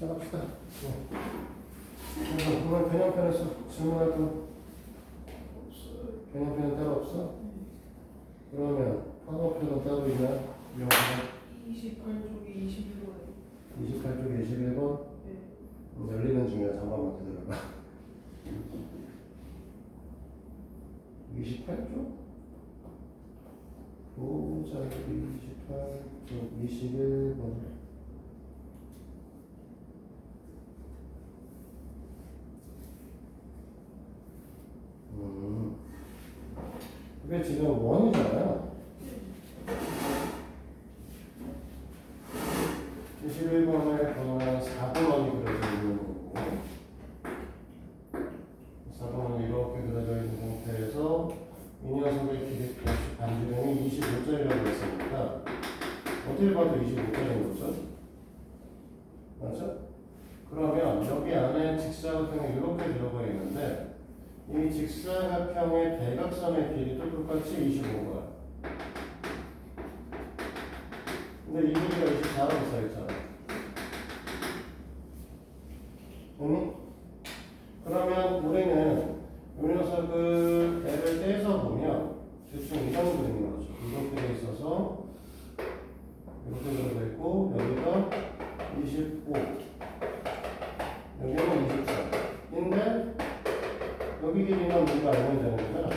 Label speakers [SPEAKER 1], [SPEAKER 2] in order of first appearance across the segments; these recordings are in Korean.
[SPEAKER 1] 시작합시다. 그래서 그만 개념편에서 질문할 거 없어. 개념편은 따로 없어? 그러면 파동표는 따로 있나? 영어
[SPEAKER 2] 28쪽에 21번.
[SPEAKER 1] 28쪽에 21번
[SPEAKER 2] 네.
[SPEAKER 1] 열리는 중이야. 잠깐만 기다려봐. 28쪽? 보자. 28쪽 21번 이게 지금 원이잖아요. 21번에 보면 4번원이 그려져 있는 거고 4번원이 이렇게 그려져 있는 상태에서 이 녀석의 기대 반지름이 25점이라고 했으니까 어딜 봐도 25점인 거죠? 맞죠? 그러면 여기 안에 직사각형이 이렇게 들어가 있는데 이 직사각형의 대각선의 길이도 똑같이 25거야. 근데 이 길이가 24라고 써있잖아. 응? 그러면 우리는 이 녀석을 애를 떼서 보면 대충 이런 그림인 거죠. 이렇게 돼 있어서 이렇게 들어가 있고 여기가 25 여기는 24인데 여기 길이만 우리가 알면 되는 거잖아.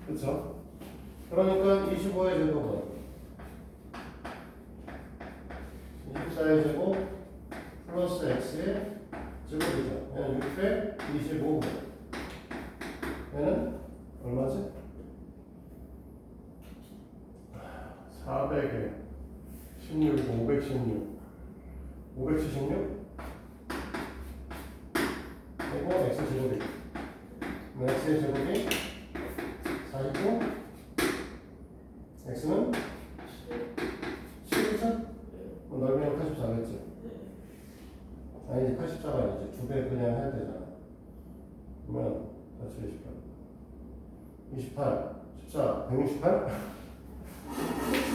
[SPEAKER 1] 그쵸? 그러니까 25의 제곱은 24의 제곱 플러스 x의 제곱이죠. 얘는 625. 얘는 얼마지? 400에 16이고 516. 576? 그리고 x 제곱이. x의 제곱이 4이고 x는 11점? 넓이는 84겠지? 아니 84가 아니지. 2배 그냥 해야 되잖아. 그러면 28 14 168?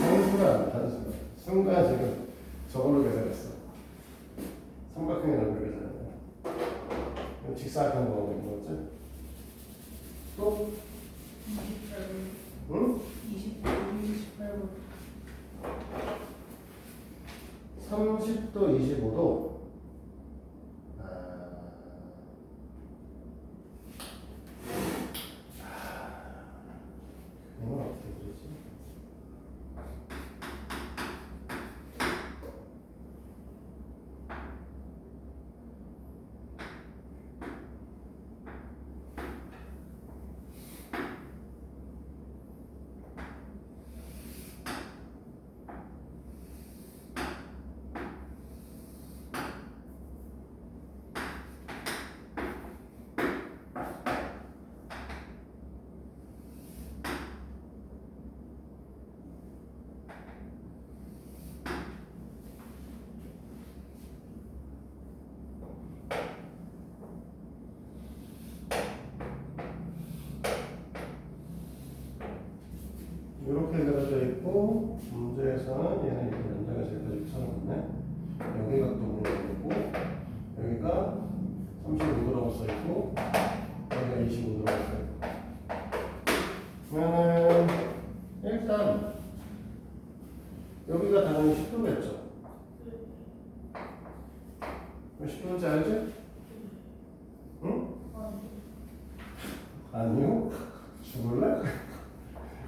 [SPEAKER 1] 단순간 순간 지금 저걸로 계산했어. 삼각형의 넓이를 계산했네. 직사각형 보는 거지? 또?
[SPEAKER 2] 28번.
[SPEAKER 1] 응?
[SPEAKER 2] 28번.
[SPEAKER 1] 30도 25도 이건 어떻게 그리지? 이렇게 그려져 있고 문제에서는 얘는 이렇게 연장해서 여기까지 써놨네. 여기가 또 물어있고 여기가 35도라고 써있고 여기가 25도라고 써있고 그러면은 일단 여기가 당연히 10도겠죠. 10도인지 알지? 응? 아니요? 죽을래?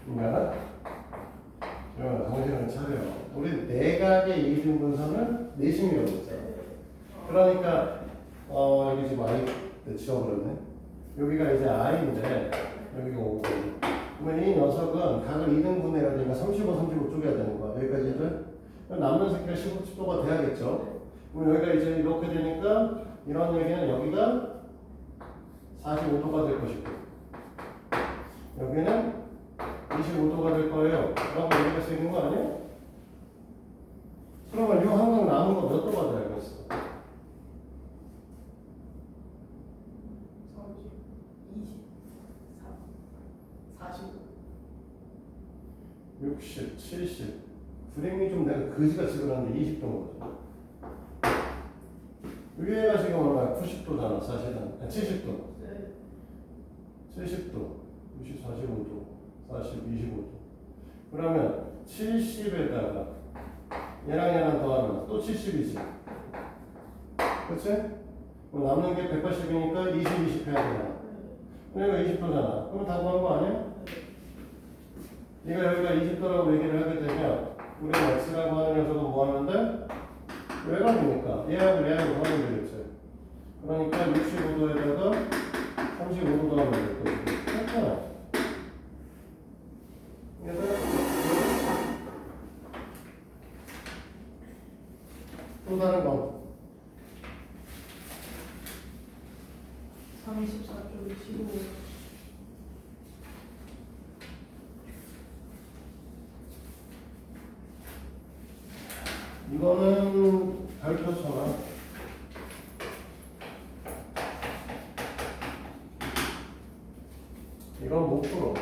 [SPEAKER 1] 인간아? 정신을 차려. 우리 내각의 이등분선을 내심이라고 했잖아. 그러니까 여기 지금 I 지워버렸네. 여기가 이제 I인데 여기가 5고. 그러면 이 녀석은 각을 2등분 해야 되니까 35, 35 쪼개야 되는 거야. 여기까지를. 남는 새끼가 15도가 돼야겠죠. 그럼 여기가 이제 이렇게 되니까 이런 얘기는 여기가 45도가 될 것이고 여기는 25도가 될 거예요. 라고 얘기할 수 있는 거 아니에요? 그러면 이 한강 남은 거 몇 도가 돼야겠어?
[SPEAKER 2] 30, 24, 45.
[SPEAKER 1] 60, 70. 그림이 좀 내가 그지같이 그렸는데 20도인 거죠. 위에가 지금 얼마야? 90도잖아, 사실은. 70도.
[SPEAKER 2] 네.
[SPEAKER 1] 70도. 60, 45도. 40, 25도. 그러면 70에다가 얘랑 더하면 또 70이지. 그치? 그럼 남는 게 180이니까 20 해야 되잖아. 여기가 20도잖아. 그럼 다 구한 거 아니야? 네가 여기가 20도라고 얘기를 하게 되면 우리가 x라고 하는 녀석은 뭐 하면 돼? 외곽이니까 얘하고 얘하고 더하면 되겠지. 그러니까 65도에다가 35도 더하면 될 거지. 괜찮아. 또 다른 거.
[SPEAKER 2] 34쪽 15.
[SPEAKER 1] 이거는 별표처럼 이건 못 풀어.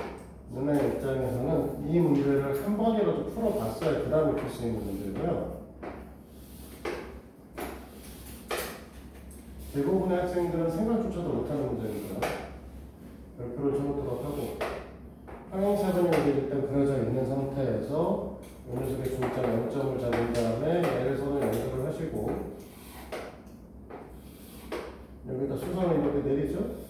[SPEAKER 1] 누나의 입장에서는 이 문제를 한 번이라도 풀어봤어야 그 다음에 풀 수 있는 문제고요. 대부분의 학생들은 생각조차도 못하는 문제입니다. 별표를 잘못하고 하고 평행사변이 여기 일단 그려져 있는 상태에서 이 녀석의 중점 0점을 잡은 다음에 얘를 선을 연결을 하시고 여기다 수선을 이렇게 내리죠?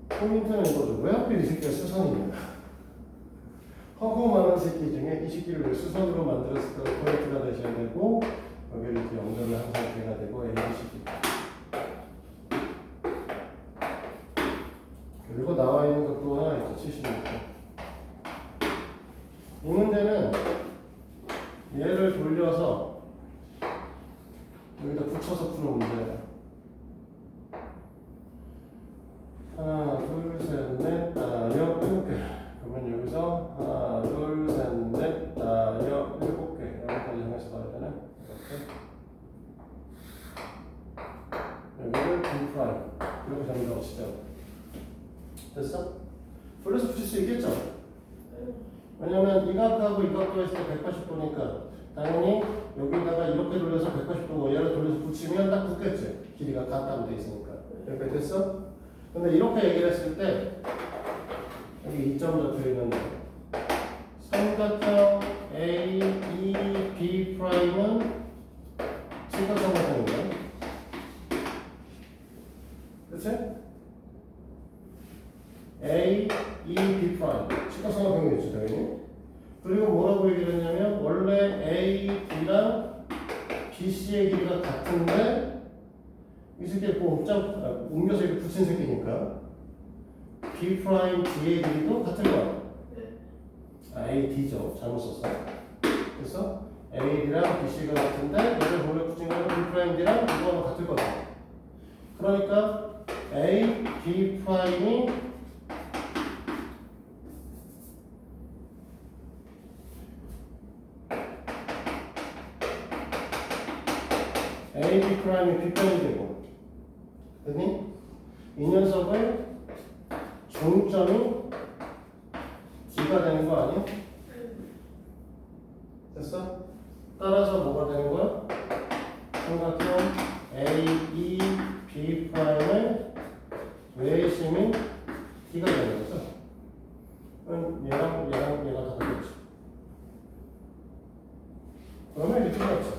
[SPEAKER 1] 포인트는 이거죠. 왜 하필 이 새끼가 수선이냐? 허구 많은 새끼 중에 이 새끼를 왜 수선으로 만들었을까? 포인트가 되셔야 되고 여기를 이렇게 연결을 한 상태가 되고 A, 새끼. 그리고 나와 있는 것도 하나 있죠. 76도. 이 문제는 얘를 돌려서 여기다 붙여서 푸는 문제예요. 하나, 둘, 셋, 넷, 다섯, 일곱 개. 그러면 여기서 하나, 둘, 셋, 넷, 다섯, 일곱 개. 여기까지 정해서 봐야 되네. 이렇게. 여기를 D 프라임. 이렇게 정리하고 치죠. 됐어? 돌려서 붙일 수 있겠죠? 왜냐면 이 각하고 이 각도 했을 때 180도니까 당연히 여기다가 이렇게 돌려서 180도 얘를 돌려서 붙이면 딱 붙겠지. 길이가 같다고 돼 있으니까. 이렇게 됐어? 근데 이렇게 얘기를 했을 때 여기 2점 적혀 있는데 삼각형 A, E, B 프라임은 직각삼각형인가요? 그치? A, E, B 프라임 직각삼각형이겠죠 당연히. 그리고 뭐라고 얘기를 했냐면 원래 A, B랑 B, C의 길이가 같은데 이 새끼 옮겨서 이렇게 붙인 새끼니까 B 프라임 D의 길이도 같은 거야. A, D죠. 잘못 썼어. 그래서 A, D랑 B, C가 같은데 얘를 돌려 붙인 거는 B 프라임 D랑 이거하고 같을 거다. 그러니까 A, B 프라임이 A, B 프라임이 B편이 되고 됐니? 이 녀석의 중점이 D가 되는 거 아니야? 됐어? 따라서 뭐가 되는 거야? 삼각형 A, E, B 프라임의 외심인 D가 되는 거죠? 그럼 얘가 다 되겠지. 그러면 이렇게 틀렸죠.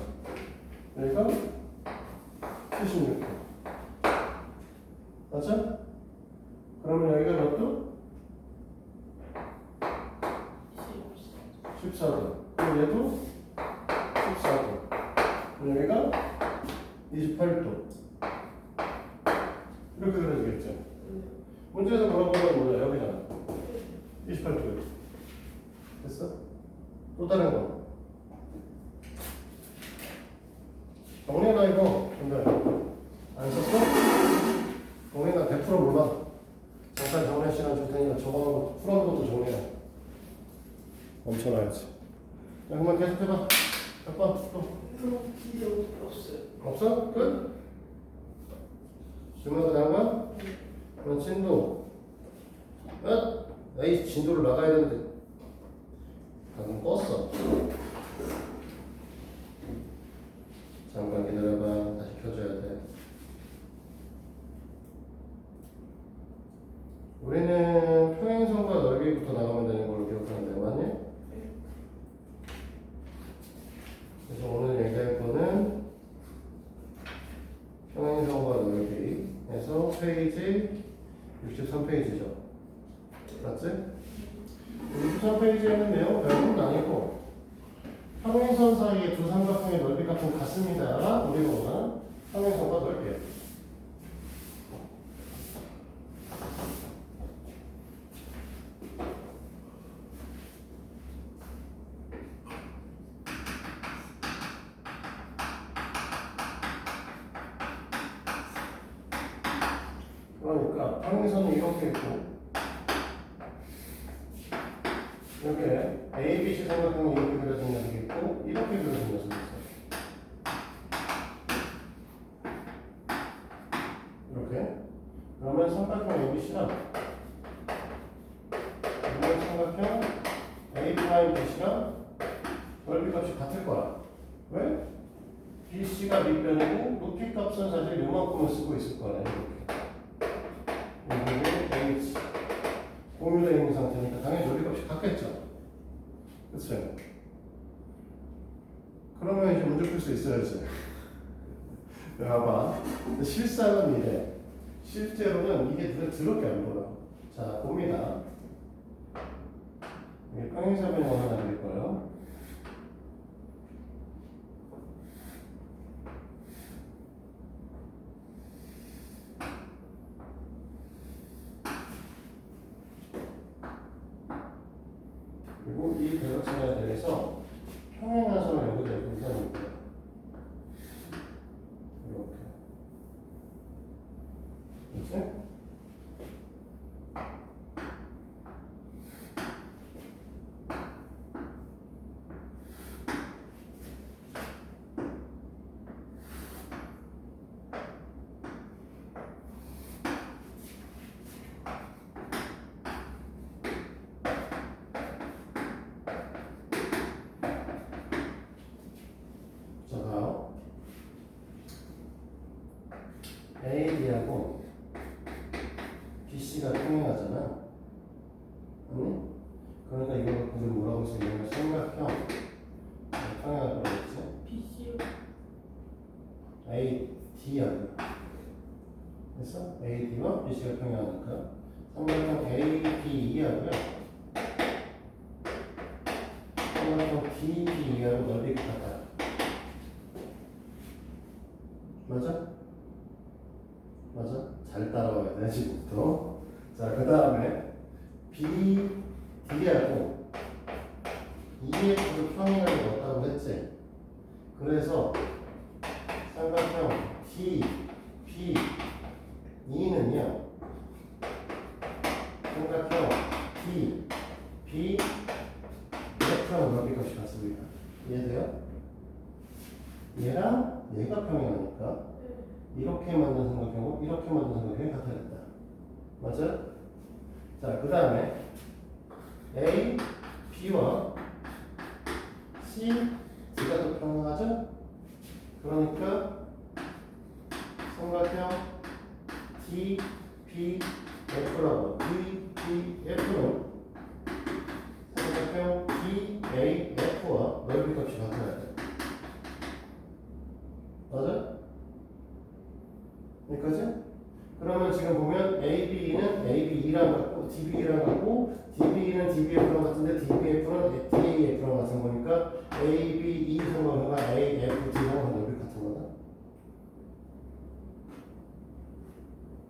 [SPEAKER 1] 여기가 76도. 맞죠? 그러면 여기가 몇 도? 14도. 그럼 얘도 14도. 그럼 여기가 28도. 이렇게 그려지겠죠? 문제에서 물어보는 건 뭐야? 여기잖아. 28도. 됐어? 또 다른 거. 정리해라 이거. 근데 안 썼어? 정리나 100% 몰라. 잠깐 정리 시간 줄 테니까 저거 풀어놓은 것도 정리해. 멈춰놔야지. 자, 그만 계속 해봐. 몇 번? 또.
[SPEAKER 2] 이제 없어요.
[SPEAKER 1] 없어? 끝? 질문 그다음 거야? 그럼 진도. 끝? 에이, 진도를 나가야 되는데. 방금 껐어. 잠깐 기다려봐. 다시 켜줘야 돼. 우리는 평행선과 넓이부터 나가면 되는 걸로 기억하는데 맞니? 그래서 오늘 얘기할 거는 평행선과 넓이에서 페이지 63페이지죠. 맞지? 63페이지에는 내용 별건 아니고 평행선 사이의 두 삼각형의 넓이 값은 같습니다. 우리가 원하는 평행선과 넓이에요. 그러니까 평행선이 이렇게 있고 여기에 A, B, C 삼각형이 이렇게 그려진 녀석이 있고 이렇게 그려진 녀석이 있어요. 이렇게. 그러면 삼각형 ABC랑 이번 삼각형 A 프라임 BC랑 넓이 값이 같을 거야. 왜? BC가 밑변이고 높이 값은 사실 요만큼을 쓰고 있을 거야. 이렇게. 여기는 H 공유되어 있는 상태니까 당연히 넓이 값이 같겠죠. 그치? 그러면 이제 문제 풀 수 있어야지. 봐봐. 실상은 이래. 실제로는 이게 눈에 더럽게 안 보여. 자, 봅니다. 이게 평행사변을 하나 그릴 거예요. 그리고 이 대각선에 대해서 평행하선을 여기다 이렇게 세워놓을 거예요. 이렇게. 그렇지? 자, 봐요. AB하고 BC가 평행하잖아. 아니? 그러니까 이거 갖고 우리 뭐라고 쓰냐면 삼각형 평행할 거라고 했지?
[SPEAKER 2] BC요.
[SPEAKER 1] AD하고 그래서 AD와 BC가 평행하니까 삼각형 ADE하고요 삼각형 DBE하고 넓이가 같아요. 맞아? 맞아? 잘 따라와야 돼 지금부터. 자, 그 다음에 BD하고 EF도 평행하게 넣었다고 했지? 그래서 삼각형 DBE는요 삼각형 DBF랑 넓이 값이 같습니다. 이해돼요? 얘랑 얘가 평행하니까 이렇게 만든 삼각형과 이렇게 만든 삼각형이 같아야겠다. 맞아요? 자, 그 다음에 A, B와 C, D가 더 평행하죠? 그러니까 삼각형 D, B, F라고 DBF는 삼각형 DAF와 넓이 값이 같아야 돼. 맞아? 여기까지? 그러면 지금 보면 AB는 ABE랑 같고 DBE랑 같고 DBE는 DBF랑 같은데 DBF는 DAF랑 같은 거니까 ABE 삼각형과 AFD 삼각형 넓이 같은 거다.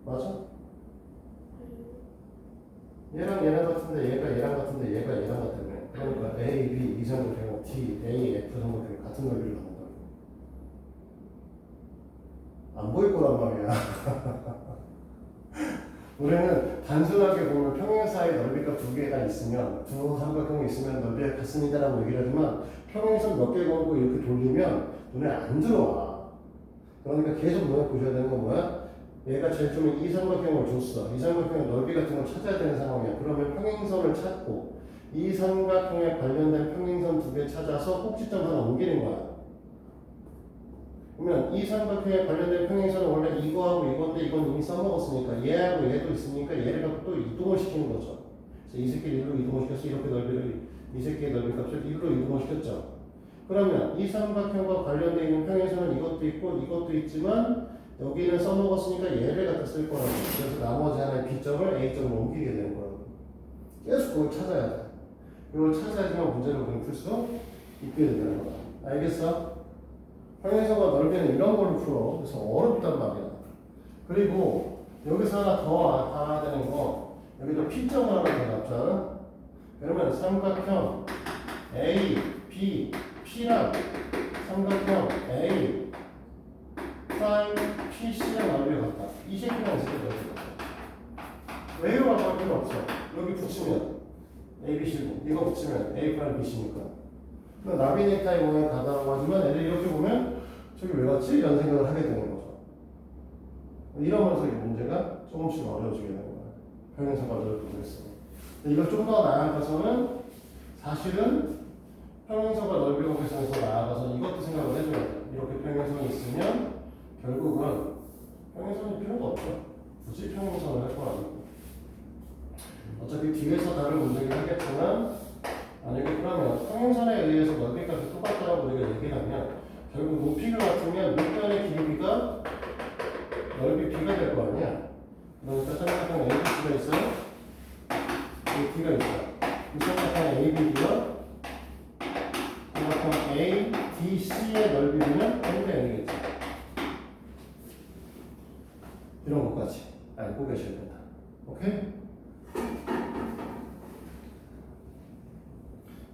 [SPEAKER 1] 맞아? 얘랑 얘랑 같은데 얘가 얘랑 같은데 얘가 얘랑 같다며. 그러니까 AB 이 삼각형과 DAF 삼각형이 같은 넓이를 갖는 거야. 안 보일 거란 말이야. 우리는 단순하게 보면 평행 사이 넓이가 두 개가 있으면 두 삼각형이 있으면 넓이가 같습니다라고 얘기를 하지만 평행선 몇 개 걸고 이렇게 돌리면 눈에 안 들어와. 그러니까 계속 눈에 보셔야 되는 건 뭐야? 얘가 제일 처음에 이 삼각형을 줬어. 이 삼각형의 넓이 같은 걸 찾아야 되는 상황이야. 그러면 평행선을 찾고 이 삼각형에 관련된 평행선 두 개 찾아서 꼭지점 하나 옮기는 거야. 그러면 이 삼각형에 관련된 평행선은 원래 이거하고 이건데 이건 이미 써먹었으니까 얘하고 얘도 있으니까 얘를 갖고 또 이동을 시키는 거죠. 그래서 이 새끼를 일로 이동을 시켜서 이렇게 넓이를 이 새끼의 넓이 값을 일로 이동을 시켰죠. 그러면 이 삼각형과 관련되어 있는 평행선은 이것도 있고 이것도 있지만 여기는 써먹었으니까 얘를 갖다 쓸 거라고. 그래서 나머지 하나의 B점을 A점으로 옮기게 되는 거라고. 계속 그걸 찾아야 돼. 이걸 찾아야지만 문제를 우리는 풀 수 있게 되는 거다. 알겠어? 평행선과 넓이는 이런 걸로 풀어. 그래서 어렵단 말이야. 그리고 여기서 하나 더 알아야 되는 거, 여기도 P점을 하나 더 잡자. 그러면 삼각형 A, B, P랑 삼각형 A, 프라임, PC랑 넓이가 같다. 이 새끼랑 이 새끼 넓이가 같다. 왜요? 라고 할 필요 없어. 여기 붙이면 A, B, C고 이거 붙이면 A, 프라임, B, C니까. 나비넥타이 모양 가다라고 하지만 애들 이렇게 보면 저기 왜 갔지? 이런 생각을 하게 되는 거죠. 이러면서 이 문제가 조금씩 어려워지게 되는 거예요. 평행선과 넓이를 그랬어. 이걸 좀 더 나아가서는 사실은 평행선과 넓이 곡선에서 나아가서 이것도 생각을 해줘야 돼요. 이렇게 평행선이 있으면 결국은 평행선이 필요가 없죠. 굳이 평행선을 할 건 아니고. 어차피 뒤에서 다른 문제긴 하겠지만 만약에 그러면 평행선에 의해서 넓이값이 똑같다라고 우리가 얘기를 하면 결국 높이가 같으면 밑변의 길이가 넓이 B가 될 거 아니야. 그러니까 삼각형 ABC가 있어요. B가 있어요. 이 삼각형 ABD와 삼각형 ADC의 넓이는 N분의 N이겠지. 이런 것까지 알고 계셔야 된다. 오케이?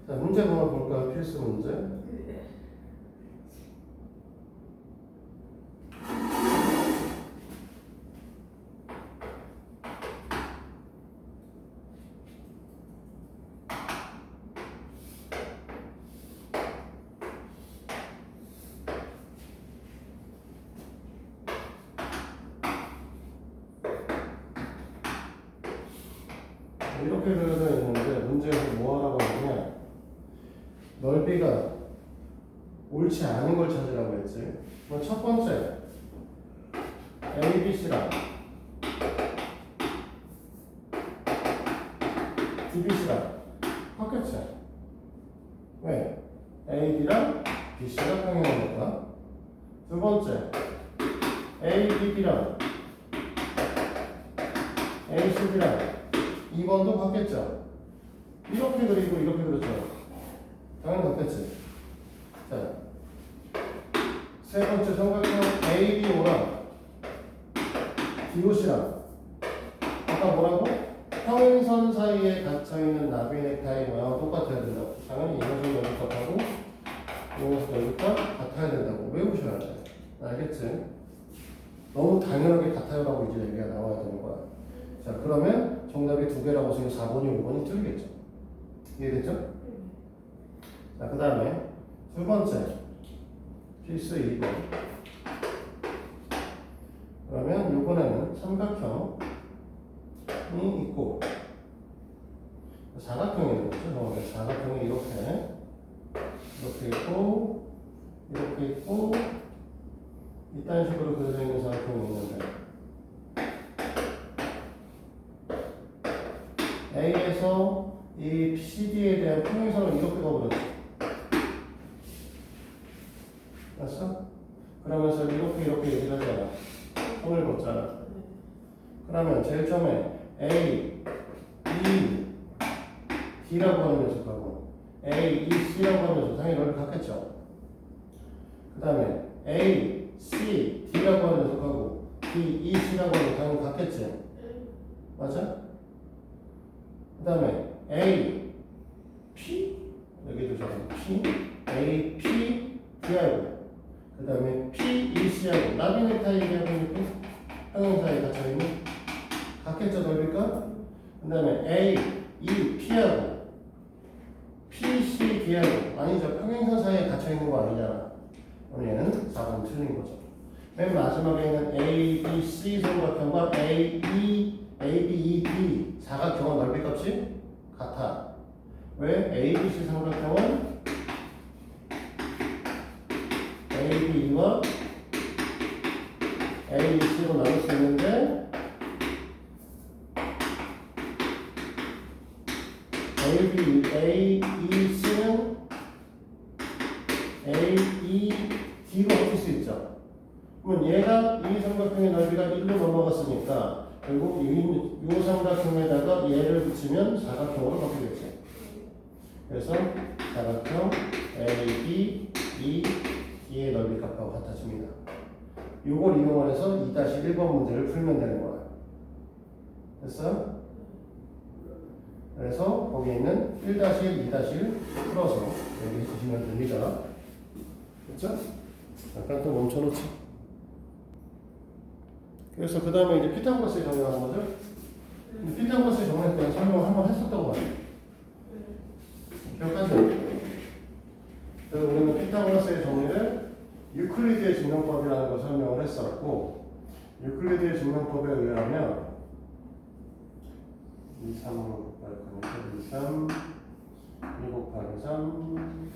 [SPEAKER 1] 자, 문제 한번 볼까요? 필수 문제. 이렇게 그려져 있는데 문제에서 뭐 하라고 하느냐, 넓이가 옳지 않은 걸 찾으라고 했지. 그럼 첫 번째 ABC랑 DBC랑 바뀌었지. 왜? AD랑 BC가 평행하니까. 두 번째 ABD랑 ACD랑 2번도 바뀌었죠. 이렇게 그리고 이렇게 그렸죠. 당연히 바뀌었지. 자, 세 번째 삼각형 ABO랑 DOC랑 아까 뭐라고? 평행선 사이에 갇혀있는 나비 넥타이 모양은 똑같아야 된다고. 당연히 이것은 여기값하고 이것은 여기값 같아야 된다고 외우셔야 돼. 알겠지? 너무 당연하게 같아요라고 이제 얘기가 나와야 되는 거야. 자, 그러면 정답이 두 개라고 쓰면 4번이 5번이 틀리겠죠. 이해됐죠? 자, 그 다음에 두 번째 필수 2번. 그러면 이번에는 삼각형이 있고 사각형이 되겠죠. 사각형이 이렇게 있고 이렇게 있고 이딴 식으로 그려져 있는 사각형이 있는데 A에서 이 CD에 대한 평행선을 이렇게 가버렸지. 알았어? 그러면서 이렇게 얘기를 하잖아. 선을 걷잖아. 그러면 제일 처음에 A, E, D라고 하는 녀석하고 A, E, C라고 하는 녀석 당연히 넓이 같겠죠. 그 다음에 A, C, D라고 하는 녀석하고 D, E, C라고 하는 녀석 당연히 같겠지. 맞아? 그 다음에 A, P 여기도 저는 P, A, P, D하고 그 다음에 P, E, C하고 나비 넥타이하고 이렇게 평행사에 갇혀있는 같겠죠 넓이가? 그 다음에 A, E, P하고 P, C, D하고 아니죠. 평행선 사이에 갇혀있는 거 아니잖아. 그럼 얘는 4번 틀린 거죠. 맨 마지막에 있는 A, B, C 삼각형과 A, E, A, B, E, D 사각형은 넓이 값이 같아. 왜? A, B, C 삼각형은 A, B와 A, B, C로 나눌 수 있는데 A, E, C는 A, E, D로 합칠 수 있죠. 그러면 얘가 이 삼각형의 넓이가 1로 넘어갔으니까 결국 이 삼각형에다가 얘를 붙이면 사각형으로 바뀌겠지. 그래서 사각형 A, B, E, D의 넓이 값과 같아집니다. 이걸 이용해서 2-1번 문제를 풀면 되는 거야. 됐어? 그래서 거기 있는 1-1, 2-1 풀어서 여기 주시면 됩니다. 됐죠? 잠깐 또 멈춰놓지. 그래서 그 다음에 이제 피타고라스의 정의라는 거죠. 피타고라스의 정의에 대한 설명을 한번 했었다고 말이에요. 기억하죠? 그래서 우리는 피타고라스의 정의를 유클리드의 증명법이라는 걸 설명을 했었고, 유클리드의 증명법에 의하면 2, 3으로 곱할 거니까 2, 3, 2 곱하기 3,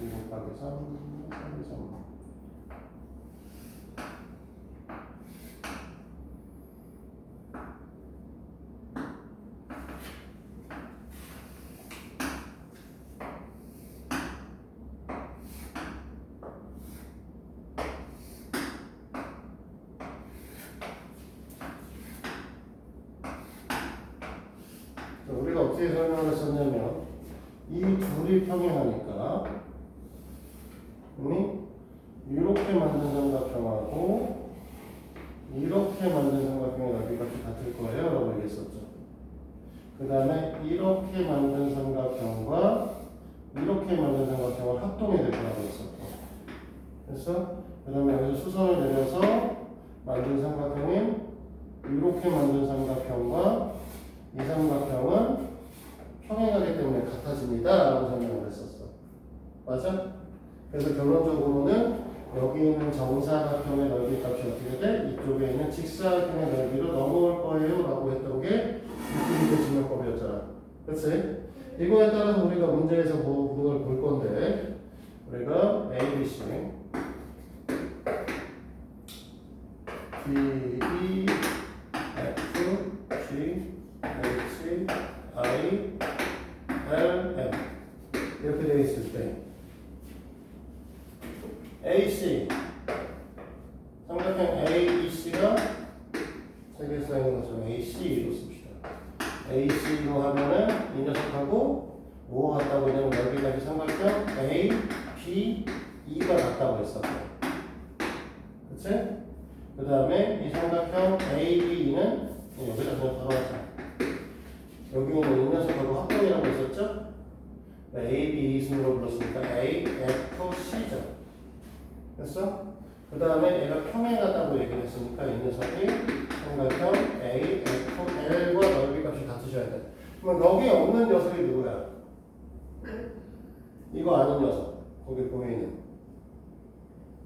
[SPEAKER 1] 2 곱하기 3, 3, 3. 우리가 어떻게 설명을 했었냐면 이 둘이 평행하니까 이렇게 만든 삼각형하고 이렇게 만든 삼각형의 넓이가 같을 거예요 라고 얘기했었죠. 그 다음에 이렇게 만든 삼각형과 이렇게 만든 삼각형을 합동이 될 거라고 했었고, 그래서 그 다음에 여기서 수선을 내려서 만든 삼각형인 이렇게 만든 삼각형과 이 삼각형은 평행하기 때문에 같아집니다 라고 설명을 했었어. 맞아? 그래서 결론적으로는 여기 있는 정사각형의 넓이 값이 어떻게 돼? 이쪽에 있는 직사각형의 넓이로 넘어올 거예요 라고 했던 게 유클리드 증명법이었잖아. 그치? 이거에 따라서 우리가 문제에서 그걸 볼 건데, 우리가 A, B, C D, E, F, G, H, I, L, M 이렇게 되어 있을 때 AC 삼각형 ABC가 책에 써있는 것처럼 AC로 씁시다. AC로 하면은 이 녀석하고 뭐가 같다고 했냐면 여기까지 삼각형 A, B, E가 같다고 했었고, 그치? 그 다음에 이 삼각형 AB는 여기다 그냥 바로 하자. 여기는 이 녀석하고 합동이라고 했었죠? A, B 순으로 불렀으니까 A, F, C죠. 됐어? 그 다음에 얘가 평행하다고 얘기를 했으니까 이 녀석이 삼각형 A, F, L과 넓이 값이 같으셔야 돼. 그러면 여기 없는 녀석이 누구야? 이거 아닌 녀석. 거기 보이는.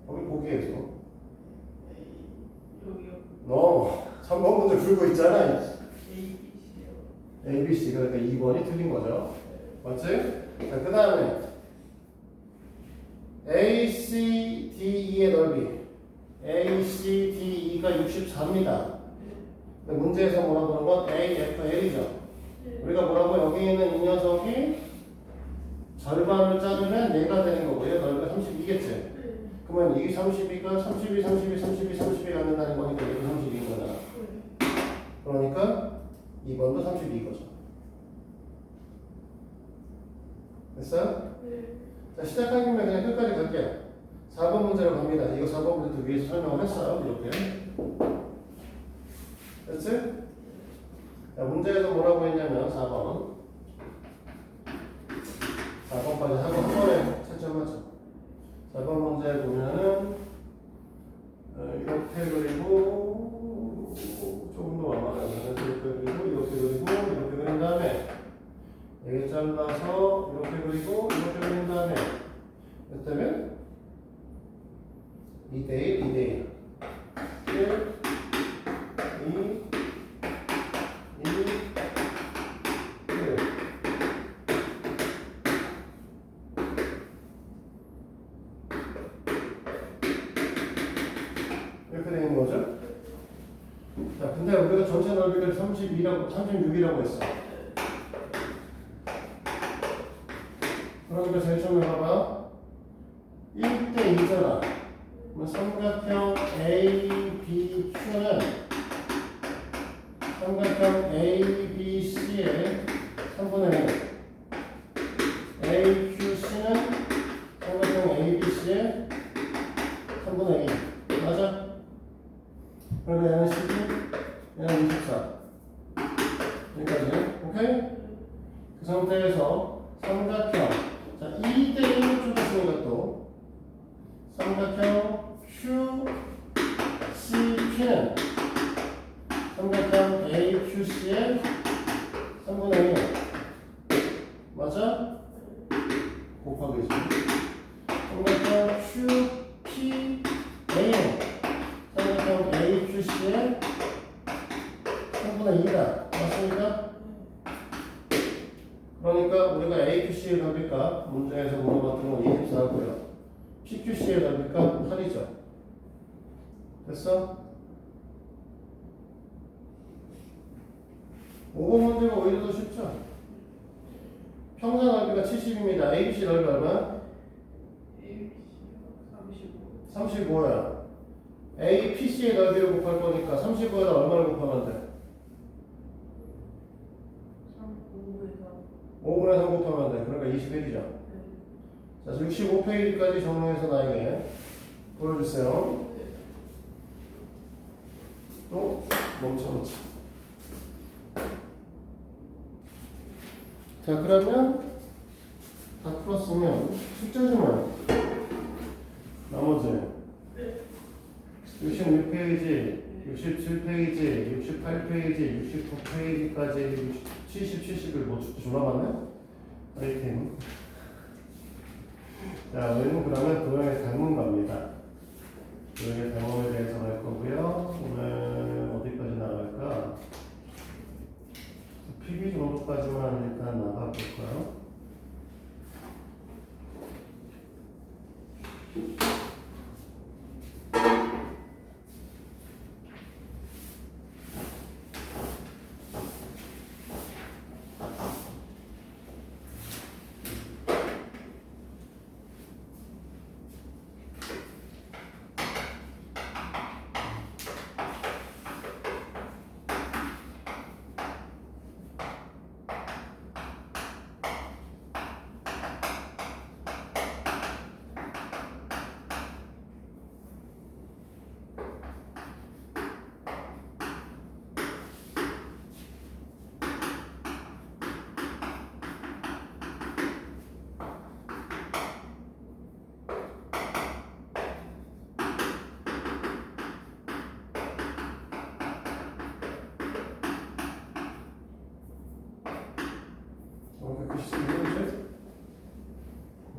[SPEAKER 1] 거기 보기에서.
[SPEAKER 2] 여기요.
[SPEAKER 1] 너 3번 문제 풀고 있잖아.
[SPEAKER 2] A, B, C요.
[SPEAKER 1] A, B, C. 그러니까 2번이 틀린 거죠. 맞지? 자, 그 다음에 A, C, D, E의 넓이. A, C, D, E가 64입니다. 근데 문제에서 뭐라고 하는 건 A, F, L이죠. 우리가 뭐라고 여기 있는 이 녀석이 절반을 자르면 4가 되는 거고요. 넓이가 32겠지. 그러면 이게 32가 32, 32, 32, 32가 된다는 거니까 이게 32인 거잖아. 그러니까 2번도 32인 거죠. 됐어요? 자, 시작한 김에 그냥 끝까지 갈게요. 4번 문제로 갑니다. 이거 4번 문제도 위에서 설명을 했어요. 이렇게. 됐지? 자, 문제에서 뭐라고 했냐면 4번. 4번까지 하고 한 번에 채점하죠. 4번 문제 보면은 이렇게 그리고 조금 더 완만하게 이렇게 그리고 이렇게 그리고 이렇게 그린 다음에 이렇게 잘라서 이렇게 그리고 이렇게 그린 다음에 그렇다면 2대1, 2대1 1, 2, 1 이렇게 되는 거죠. 자, 근데 우리가 전체 넓이를 36이라고 했어. 그러니까 제일 처음에 봐봐. 1대 2잖아. 그럼 삼각형 ABQ는 삼각형 ABC의 3분의 1. AQC는 삼각형 ABC의 3분의 2. 맞아? 그러면 얘는 12, 얘는 24. 여기까지. 오케이? 그 상태에서 삼각형. 자, 2대 1로 쪼갰으니까 또 삼각형 QCP는 삼각형 AQC의 3분의 1. 맞아? 곱하기지. 삼각형 QPA는 삼각형 AQC의 3분의 2다. 맞습니까? 그러니까 우리가 AQC의 넓이가 문제에서 물어봤던 건 24고요. PQC의 넓이가 8이죠. 됐어? 5번 문제가 오히려 더 쉽죠? 평사 넓이가 70입니다. ABC 넓이 얼마?
[SPEAKER 2] ABC 35.
[SPEAKER 1] 35야. APC의 넓이를 곱할 거니까 35에다 얼마를 곱하면 돼?
[SPEAKER 2] 35에서
[SPEAKER 1] 5분의 3 곱하면 돼. 그러니까 21이죠. 자, 65페이지까지 정리해서 나에게 보여주세요. 또 멈춰놓자. 자, 그러면 다 풀었으면 숙제 좀 해요. 나머지 66페이지, 67페이지, 68페이지, 69페이지까지 70, 70을 뭐 졸라 많네? 아이템. 자, 우리는 그러면 도형의 닮음갑니다. 도형의 닮음에 대해서 할 거고요. 오늘 어디까지 나갈까? PB 정도까지만 일단 나가볼까요?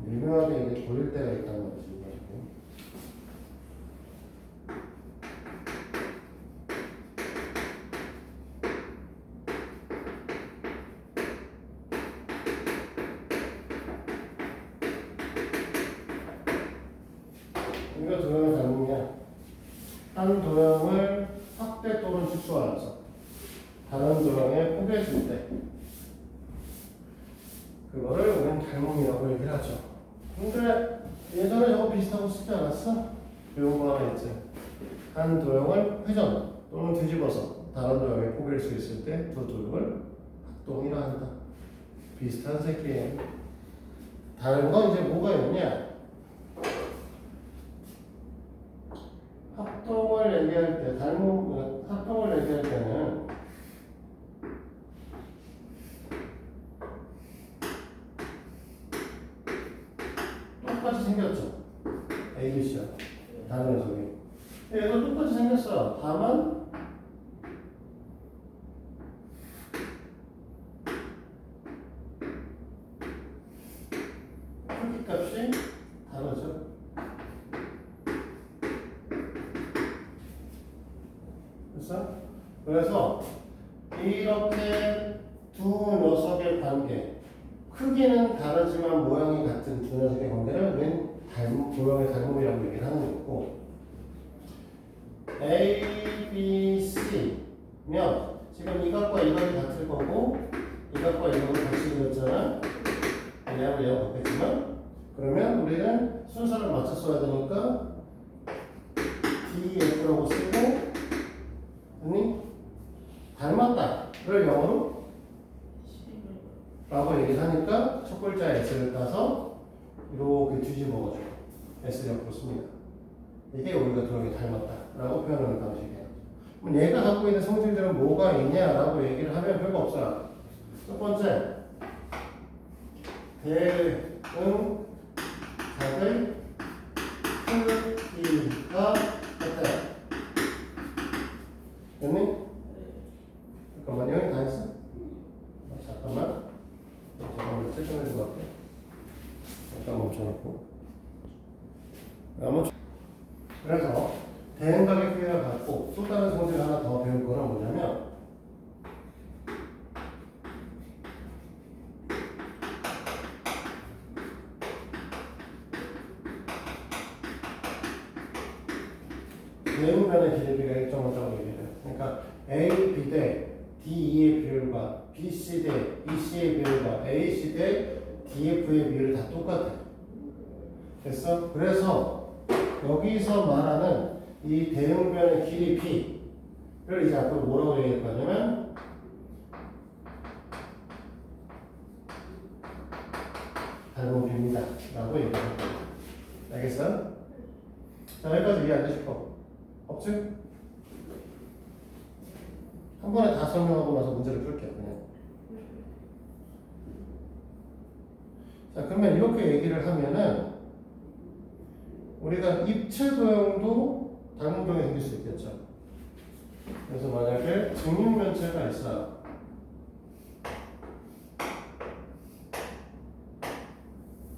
[SPEAKER 1] 유명하게 이게 보일 때가 있다는 거지. 이거 도형의 닮음이야. 한 도형을 확대 또는 축소하여서 다른 도형에 포개했을 때 그거를 우리는 닮음이라고 얘기를 하죠. 근데 예전에 저거 비슷하고 쓰지 않았어? 요거 하나 있지. 한 도형을 회전 또는 뒤집어서 다른 도형에 포개할 수 있을 때 두 도형을 합동이라 한다. 비슷한 새끼예요. 다른 건 이제 뭐가 있냐? 합동을 얘기할 때, 합동을 얘기할 때는 똑같이 생겼죠. ABC야. 다른 녀석이. 얘도 똑같이 생겼어. 다만 크기값이 다르죠. 그래서 이렇게 두 녀석의 관계, 크기는 다르지만 모양이 같은 두 녀석의 관계를 우리는 도형의 닮음이라고 얘기를 하는 거고, A, B, C 지금 이 값과 이 값이 같을 거고 이 값과 이 값은 같이 되었잖아. 얘하고 얘하고 바뀌었지만 그러면 우리는 순서를 맞춰 써야 되니까 DF라고 쓰고 아니 닮았다를 영어로 라고 얘기를 하니까 첫 글자 S를 따서 이렇게 뒤집어가지고 S를 옆으로 씁니다. 이게 우리가 들어오게 닮았다라고 표현하는 방식이에요. 그럼 얘가 갖고 있는 성질들은 뭐가 있냐라고 얘기를 하면 별거 없어요. 첫 번째, 대응 작의 크기가 같아요. 됐니? 잠깐만, 여기 다 했어? 잠깐만 설정해주고 갈게. 잠깐 멈춰놓고. 그래서 대응각의 크기가 같고 또 다른 성질 하나 더 배울 거는 뭐냐면 대응면의 기대비가 일정하다고 얘기해요. 그러니까 A, B 대 DE의 비율과 BC 대 EC의 비율과 AC 대 DF의 비율이 다 똑같아요. 됐어? 그래서 여기서 말하는 이 대응면의 길이 P를 이제 앞으로 뭐라고 얘기할 거냐면 닮은 B입니다 라고 얘기할 거예요. 알겠어? 자, 여기까지 이해 안 되실 거 없지? 한 번에 다 설명하고 나서 문제를 풀게요, 그냥. 자, 그러면 이렇게 얘기를 하면은 우리가 입체 도형도 닮은 도형이 생길 수 있겠죠. 그래서 만약에 직육면체가 있어요.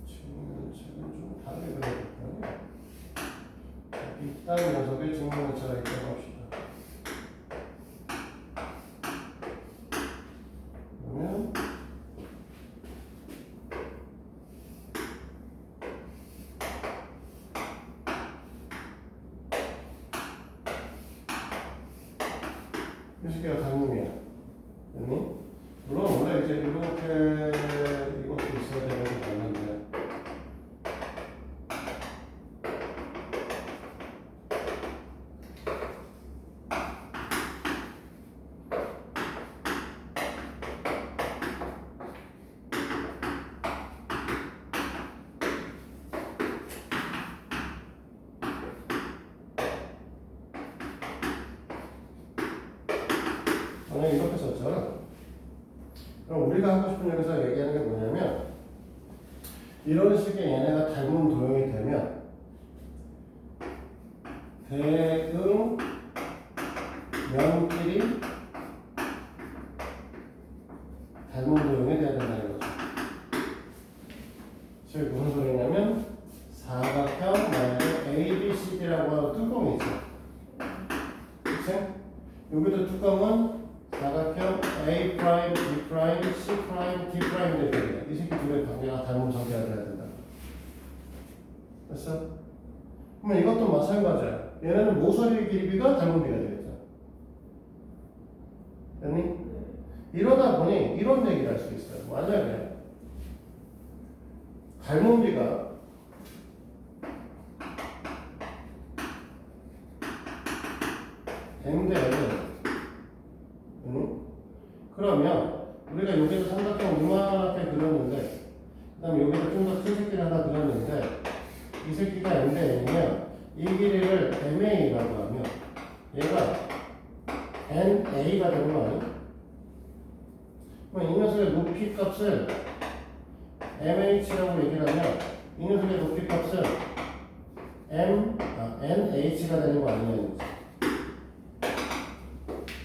[SPEAKER 1] 직육면체는 좀 다르게 그려볼까요? 이 다른 녀석에 직육면체가 있다고 합시다. 그러면 이 새끼가 닮음이야. 됐니? 물론 원래 이제 이렇게 이것도 있어야 되는 게 맞는데 만약에 이렇게 썼잖아. 그럼 우리가 하고 싶은 여기서 얘기하는 게 뭐냐면 이런 식의 얘네가 닮은 도형이 되면 대응 면끼리 닮은 도형이 돼야 된다는 거죠. 즉 무슨 소리냐면 사각형 만약에 ABCD라고 하는 뚜껑이 있어. 그치? 여기도 뚜껑은 사각형 A 프라임, B 프라임, C 프라임, D 프라임이 되겠네. 이 새끼 둘의 관계가 닮은 관계가 돼야 된다. 됐어? 그러면 이것도 마찬가지야. 얘네는 모서리 길이가 닮은 비가 되겠죠. 됐니? 이러다 보니 이런 얘기를 할 수 있어요. 만약에 닮은 비가 M대 N은 그러면 우리가 여기서 삼각형 이만하게 그렸는데 그 다음에 여기서 좀 더 큰 새끼를 하나 그렸는데 이 새끼가 M대 N이면 이 길이를 MA라고 하면 얘가 NA가 되는 거 아니야? 그럼 이 녀석의 높이 값을 MH라고 얘기를 하면 이 녀석의 높이 값은 NH가 되는 거 아니냐는 거지.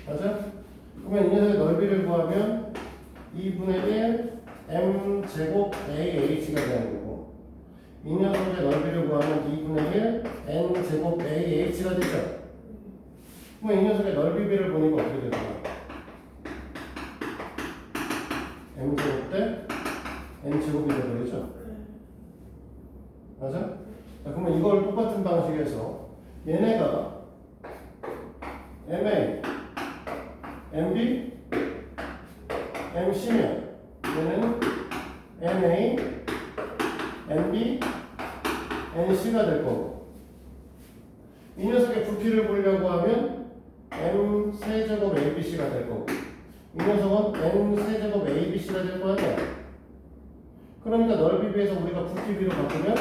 [SPEAKER 1] 맞아? 그러면 이 녀석의 넓이를 구하면 2분의 1 m제곱 AH가 되는 거고 이 녀석의 넓이를 구하면 2분의 1 n제곱 AH가 되죠. 그러면 이 녀석의 넓이비를 보니까 어떻게 되더라? m제곱 대 n제곱이 되버리죠. 맞아? 자, 그러면 이걸 똑같은 방식에서 얘네가 MA MB, MC면 얘는 NA, NB, NC가 될 거고 이 녀석의 부피를 보려고 하면 M 세제곱 ABC가 될 거고 이 녀석은 N 세제곱 ABC가 될 거 아니야. 그러니까 넓이 비해서 우리가 부피 비로 바꾸면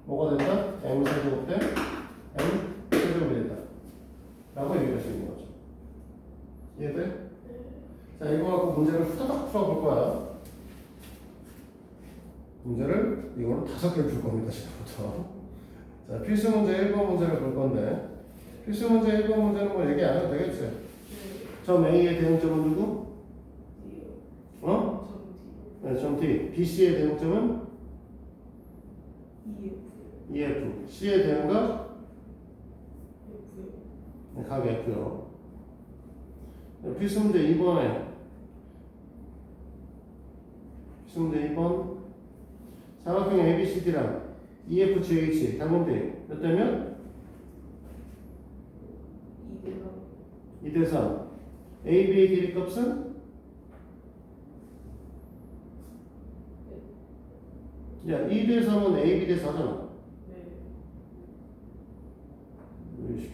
[SPEAKER 1] 뭐가 된다? M 세제곱 대 M 세제곱이 된다 라고 얘기할 수 있는 거죠. 이해돼? 자, 이거 갖고 문제를 후다닥 풀어볼 거야. 문제를 이걸로 5개를 풀 겁니다, 지금부터. 자, 필수 문제 1번 문제를 볼 건데, 필수 문제 1번 문제는 뭐 얘기 안 해도 되겠지? 점 A의 대응점은 누구? 어? 네, 점 D. BC의 대응점은? EF. C의 대응가? 네, 각 F요. 필수 문제 2번에 필수 문제 2번 삼각형 ABCD랑 EFGH 닮은비 몇 대면? 2대 3. AB의 길이 값은? 야, 2대 3은 AB 대 4잖아.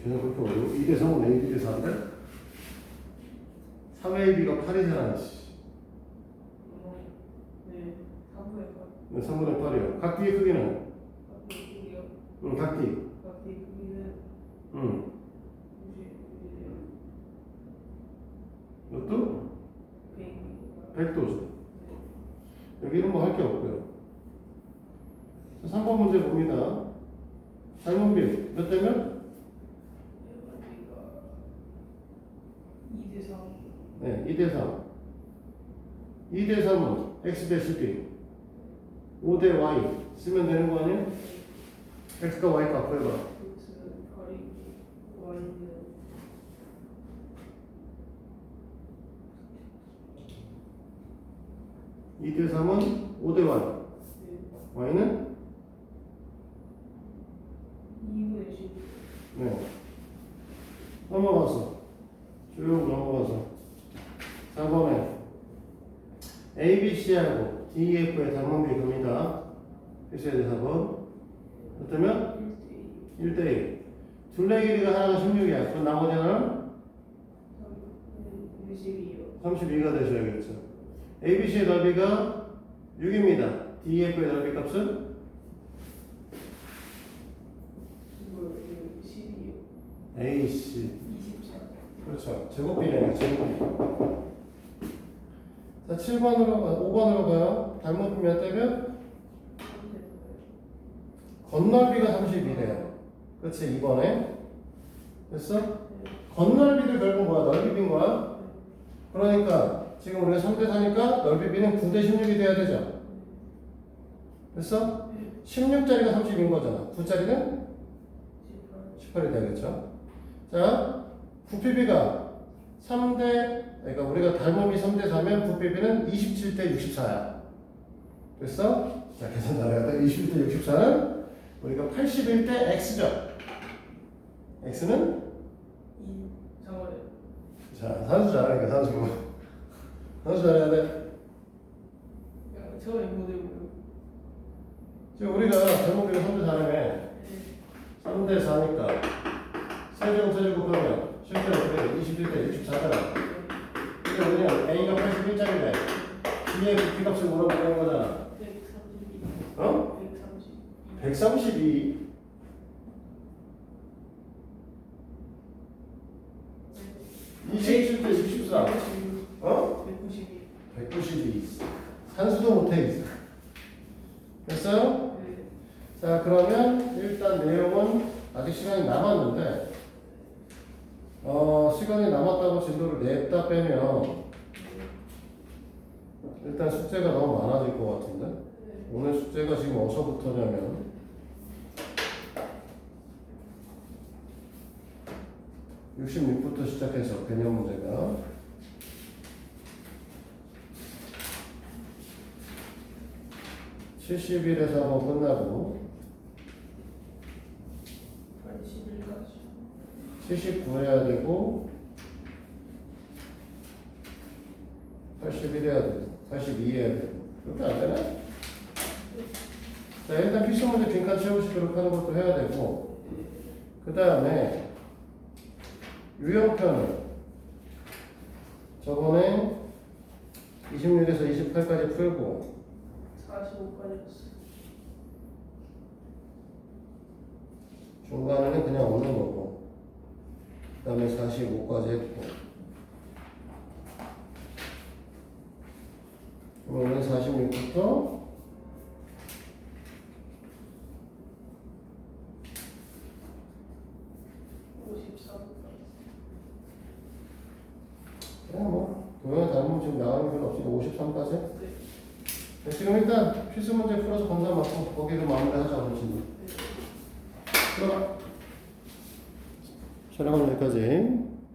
[SPEAKER 1] 계속 그렇게 어려워? 2대 3은 AB 대 4인데? 3AB가 8이잖아.
[SPEAKER 2] 네, 3분의 8.
[SPEAKER 1] 3분의 8이요. 각 D의 크기는? 응, 각 D.
[SPEAKER 2] 각 D 크기는
[SPEAKER 1] 응. 이것도? 100도죠. 여기는 뭐 할 게 없고요. 3번 문제 봅니다. 닮은비 몇 대면?
[SPEAKER 2] 2대 3.
[SPEAKER 1] 네, 2대 3. 2대 3은 X 대 CB 5대 Y 쓰면 되는 거 아니에요? X과 Y 값 구해봐.
[SPEAKER 2] X는 8이고 Y는
[SPEAKER 1] 2대 3은 5대 Y Y는?
[SPEAKER 2] 2분의 10.
[SPEAKER 1] 네. 넘어가서 쭉 넘어가서 4번에 ABC하고 DEF의 닮은비 겁니다. 필수에 대해서 4번 그렇다면 1대1 둘레 길이가 하나가 16이야. 그럼 나머지 하나는 32가 되셔야겠죠. ABC의 넓이가 6입니다. DEF의 넓이 값은?
[SPEAKER 2] 12요.
[SPEAKER 1] AC
[SPEAKER 2] 24.
[SPEAKER 1] 그렇죠. 제곱비네요. 제곱비. 자, 5번으로 가요. 닮은비 몇 대면? 건널비가 32래요. 그렇지, 2번에. 됐어? 건널비를 결국 뭐야? 넓이비인 거야? 그러니까 지금 우리가 3대 4니까 넓이비는 9대 16이 돼야 되죠? 됐어? 16짜리가 30인 거잖아. 9짜리는 18이 되겠죠? 자, 부피비가 3대, 그러니까 우리가 닮은비 3대 4면 부피비는 27대 64야. 됐어? 자, 계산 잘해야 돼. 21대 64는 우리가 81대 X죠. X는?
[SPEAKER 2] 2. 잠깐만요.
[SPEAKER 1] 자, 산수 잘하니까 산수. 산수 잘해야 돼.
[SPEAKER 2] 처음에 모델
[SPEAKER 1] 지금 우리가 닮은비가 3대 4라며 3대 4니까 세제곱 세제곱 하면 실제로 그래 21대 64잖아. 근데 우리는 A가 81짜리인데 B의 부피 값을 물어보는 거잖아.
[SPEAKER 2] 132.
[SPEAKER 1] 어?
[SPEAKER 2] 132.
[SPEAKER 1] 132.
[SPEAKER 2] 네.
[SPEAKER 1] 27대 64. 어?
[SPEAKER 2] 192.
[SPEAKER 1] 192. 산수도 못해. 됐어요?
[SPEAKER 2] 네.
[SPEAKER 1] 자, 그러면 일단 내용은 아직 시간이 남았는데 시간이 남았다고 진도를 냈다 빼면 일단 숙제가 너무 많아질 것 같은데 오늘 숙제가 지금 어디서부터냐면 66부터 시작해서 개념 문제가 70일에서 한번 끝나고
[SPEAKER 2] 81까지.
[SPEAKER 1] 79 해야 되고 81 해야 되고 82 해야 되고 그렇게 안 되나? 자, 일단 필수 문제 빈칸 채우시도록 하는 것도 해야 되고 그 다음에 유형편은 저번에 26에서 28까지 풀고
[SPEAKER 2] 45까지 했어.
[SPEAKER 1] 중간에는 그냥 없는 거고 그 다음에 45까지 했고 그러면 46부터
[SPEAKER 2] 54까지.
[SPEAKER 1] 그냥 뭐 도형에 다른 문제 지금 나가는 게 별로 없으니까 53까지
[SPEAKER 2] 네.
[SPEAKER 1] 네, 지금 일단 필수 문제 풀어서 검사 맞고 거기를 마무리하자 어르신들
[SPEAKER 2] 네.
[SPEAKER 1] 들어가 촬영은 여기까지